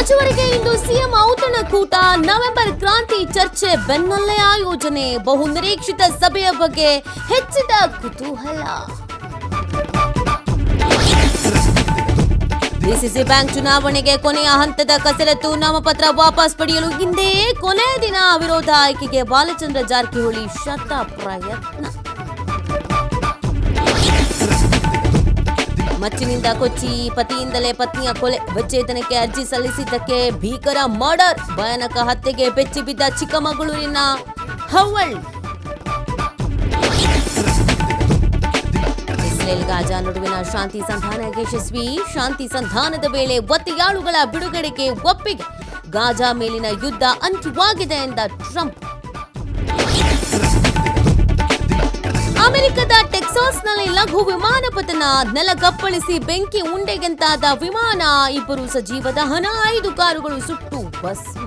ಸಚಿವರಿಗೆ ಇಂದು CM ಔತಣಕೂಟ, November ಕ್ರಾಂತಿ ಚರ್ಚೆ ಬೆನ್ನಲ್ಲೇ ಆಯೋಜನೆ, ಬಹು ನಿರೀಕ್ಷಿತ ಸಭೆಯ ಬಗ್ಗೆ ಹೆಚ್ಚಿದ ಕುತೂಹಲ. ಡಿಸಿಸಿ ಬ್ಯಾಂಕ್ ಚುನಾವಣೆಗೆ ಕೊನೆಯ ಹಂತದ ಕಸರತ್ತು, ನಾಮಪತ್ರ ವಾಪಸ್ ಪಡೆಯಲು ಇಂದೇ ಕೊನೆ ದಿನ. ವಿರೋಧ ಆಯ್ಕೆಗೆ ಬಾಲಚಂದ್ರ ಜಾರಕಿಹೊಳಿ ಶತ ಪ್ರಯತ್ನ. ಮಚ್ಚಿನಿಂದ ಕೊಚ್ಚಿ, ಪತಿಯಿಂದಲೇ ಪತ್ನಿಯ ಕೊಲೆ, ವಿಚ್ಛೇದನಕ್ಕೆ ಅರ್ಜಿ ಸಲ್ಲಿಸಿದ್ದಕ್ಕೆ ಭೀಕರ ಮರ್ಡರ್, ಭಯಾನಕ ಹತ್ಯೆಗೆ ಬೆಚ್ಚಿ ಬಿದ್ದ ಚಿಕ್ಕಮಗಳೂರಿನ ಹವ್ವಳ್ಳಿ. ಇಸ್ರೇಲ್ ಗಾಜಾ ನಡುವಿನ ಶಾಂತಿ ಸಂಧಾನ ಯಶಸ್ವಿ, ಶಾಂತಿ ಸಂಧಾನದ ವೇಳೆ ಒತ್ತೆಯಾಳುಗಳ ಬಿಡುಗಡೆಗೆ ಒಪ್ಪಿಗೆ, ಗಾಜಾ ಮೇಲಿನ ಯುದ್ಧ ಅಂತ್ಯವಾಗಿದೆ ಎಂದ ಟ್ರಂಪ್. ಅಮೆರಿಕದ ಟೆಕ್ಸಾಸ್ನಲ್ಲಿ ಲಘು ವಿಮಾನ ಪತನ, ನೆಲಗಪ್ಪಳಿಸಿ ಬೆಂಕಿ ಉಂಡೆಗೆಂತಾದ ವಿಮಾನ, 2 ಸಜೀವ ದಹನ, 5 ಕಾರುಗಳು ಸುಟ್ಟು ಭಸ್ಮ.